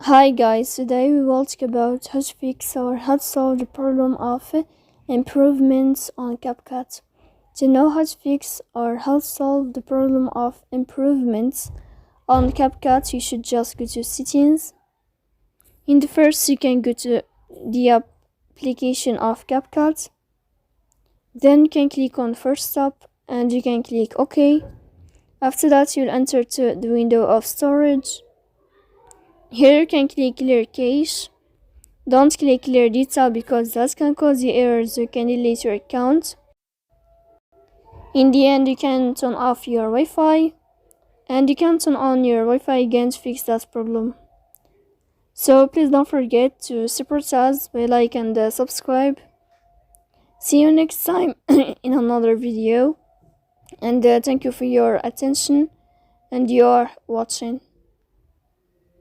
Hi guys, today we will talk about how to fix or how to solve the problem of improvements on Capcut. To know how to fix or how to solve the problem of improvements on Capcut, you should just go to settings. In the first, you can go to the application of Capcut. Then you can click on first step and you can click OK. After that, you'll enter to the window of storage. Here you can click clear cache. Don't click clear data because that can cause you errors. You can delete your account. In the end, you can turn off your Wi-Fi and you can turn on your Wi-Fi again to fix that problem. So please don't forget to support us by like and subscribe. See you next time in another video, and thank you for your attention and your watching.